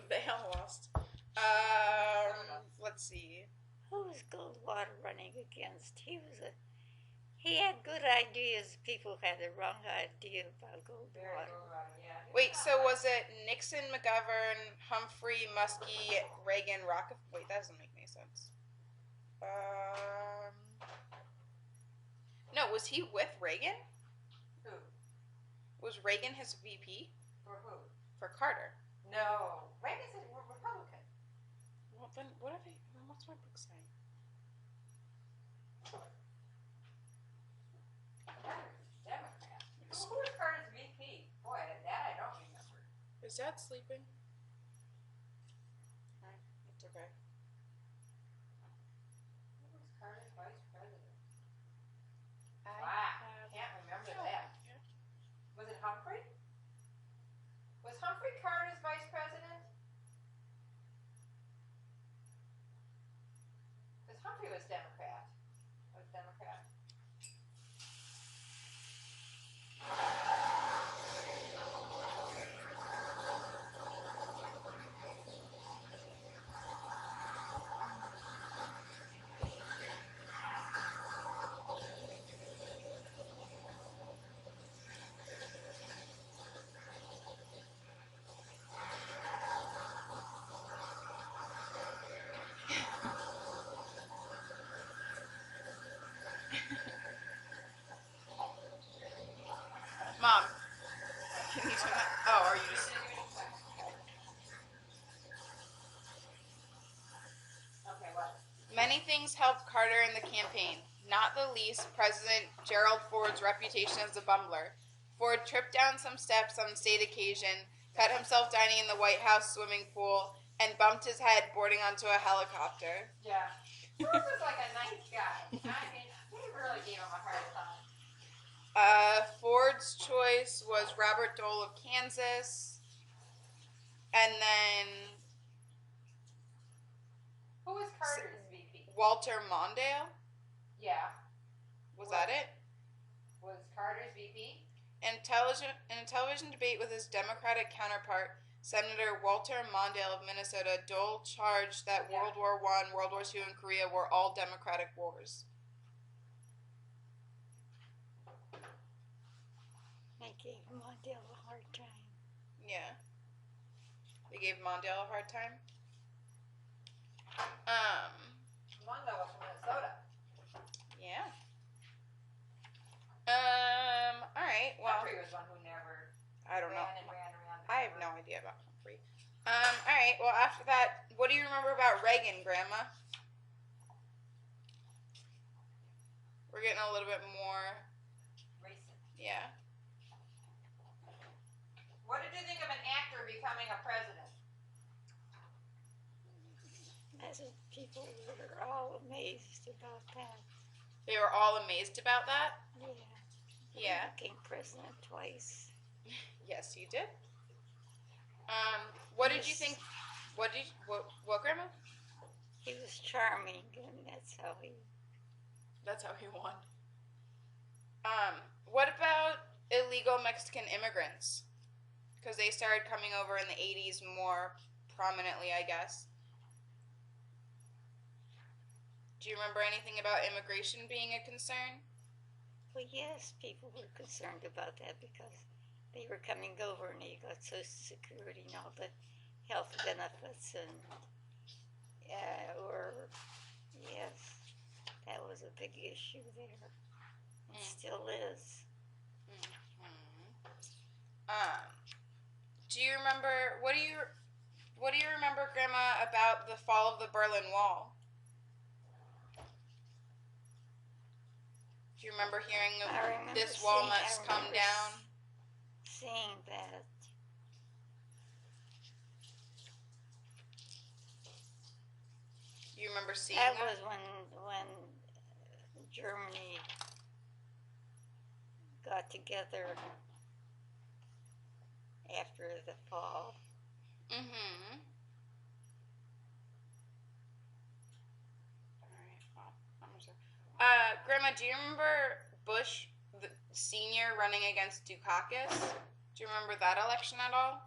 They all lost. Let's see. Who was Goldwater running against? He had good ideas. People had the wrong idea about Goldwater. Yeah. Wait, so was it Nixon, McGovern, Humphrey, Muskie, Reagan, Rockefeller? Wait, that doesn't make any sense. No, was he with Reagan? Who? Was Reagan his VP? For who? For Carter. No. Reagan's a Republican. Well, then what's my book say? Democrat. Who was Carter's VP? Boy, that I don't remember. Is Dad sleeping? It's okay. Who was Carter's vice president? Can't remember that. Yeah. Was it Humphrey? Was Humphrey Carter's vice president? Because Humphrey was Democrat. Mom, can you turn that? Oh, are you just? Okay, what? Many things helped Carter in the campaign, not the least President Gerald Ford's reputation as a bumbler. Ford tripped down some steps on the state occasion, cut himself dining in the White House swimming pool, and bumped his head boarding onto a helicopter. Yeah. Ford was like a nice guy. I mean, they really gave him a hard time. Ford's choice was Robert Dole of Kansas, and then Who was Carter's VP? Walter Mondale. Yeah. Was that it? Was Carter's VP? In a television debate with his Democratic counterpart, Senator Walter Mondale of Minnesota, Dole charged that World War I, World War II, and Korea were all Democratic wars. They gave Mondale a hard time. Yeah. They gave Mondale a hard time. Mondale was from Minnesota. Yeah. Alright, well. Humphrey was one who never I don't know. ran. I have no idea about Humphrey. Alright, well, after that, what do you remember about Reagan, Grandma? We're getting a little bit more. Recent. Yeah. What did you think of an actor becoming a president? As people were all amazed about that. They were all amazed about that? Yeah. Yeah. He became president twice. Yes, you did. What did you think? What, Grandma? He was charming, and that's how he won. What about illegal Mexican immigrants? Because they started coming over in the 80s more prominently, I guess. Do you remember anything about immigration being a concern? Well, yes, people were concerned about that because they were coming over and they got Social Security and all the health benefits and yes, that was a big issue there. It still is. Do you remember? What do you remember, Grandma, about the fall of the Berlin Wall? Do you remember hearing this wall must come down? Seeing that. You remember seeing that? That was when Germany got together after the fall. Mm-hmm. Grandma, do you remember Bush the Senior running against Dukakis? Do you remember that election at all?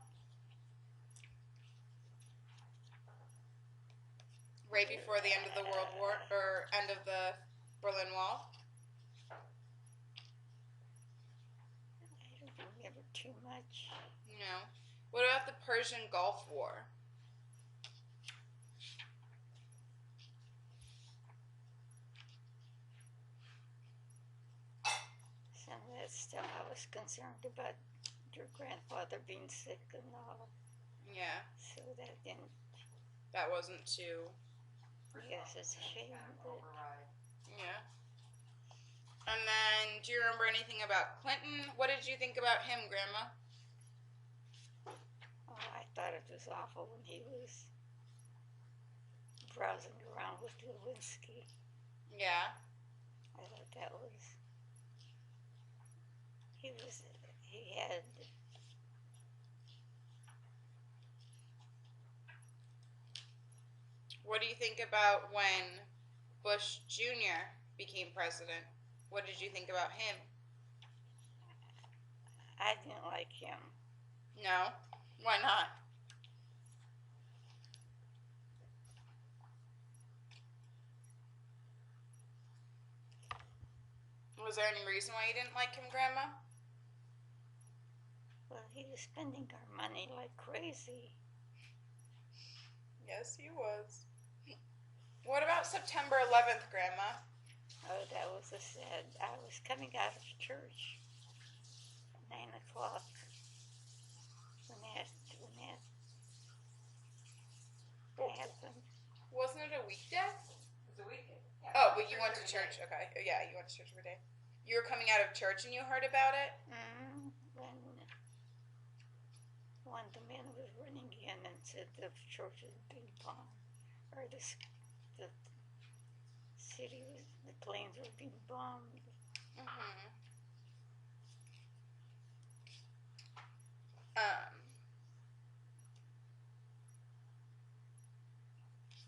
right before the end of the World War, or end of the Berlin Wall? I don't remember too much. No. What about the Persian Gulf War? Some of that stuff I was concerned about your grandfather being sick and all. Yeah, So that didn't. that wasn't too. Yes, it's a shame. But Override. Yeah. And then, do you remember anything about Clinton? What did you think about him, Grandma? oh, I thought it was awful when he was browsing around with Lewinsky. Yeah. I thought that was. He had. What do you think about when Bush Jr. became president? What did you think about him? I didn't like him. No? Why not? Was there any reason why you didn't like him, Grandma? Well, he was spending our money like crazy. Yes, he was. What about September 11th, Grandma? Oh, that was a sad. I was coming out of church at 9 o'clock when that happened. Wasn't it a weekday? It was a weekend. Yeah, Oh, but you went to every church. day. Okay. Yeah, you went to church every day. You were coming out of church and you heard about it? When the man was running in and said the church had been bombed, or the city was, the planes were being bombed. Mm-hmm.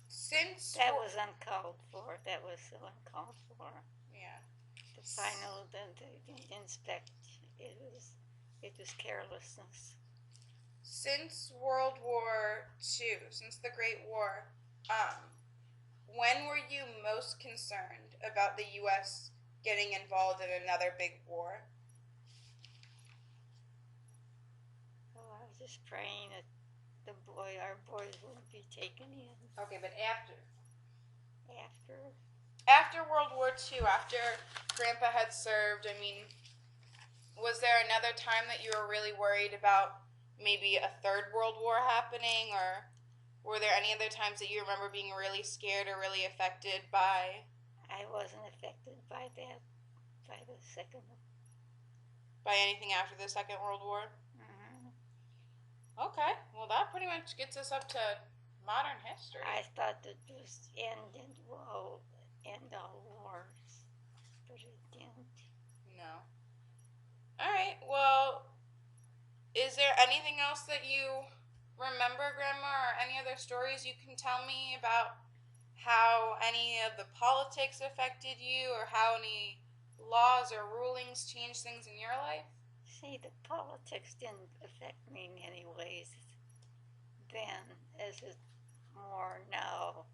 Since That was uncalled for. That was so uncalled for. yeah. The final, the inspect, it was carelessness. Since World War II, since the Great War, when were you most concerned about the U.S. getting involved in another big war? Oh, I was just praying that our boys wouldn't be taken in Okay, but after. after. After World War II, after Grandpa had served, I mean, was there another time that you were really worried about maybe a third World War happening, or were there any other times that you remember being really scared or really affected by I wasn't affected by that, by the second. anything after the Second World War? Mhm. Okay, well that pretty much gets us up to modern history. I thought that this end all wars, but it didn't. No. All right. Well, is there anything else that you remember, Grandma, or any other stories you can tell me about how any of the politics affected you, or how any laws or rulings changed things in your life? See, the politics didn't affect me in any ways then as it more now.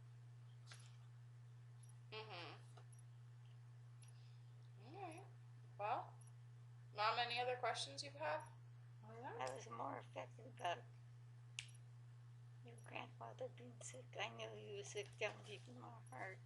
Mm-hmm. All right. Well, Mom, any other questions you have? I was more affected about your grandfather being sick. I knew he was sick down deep in my heart.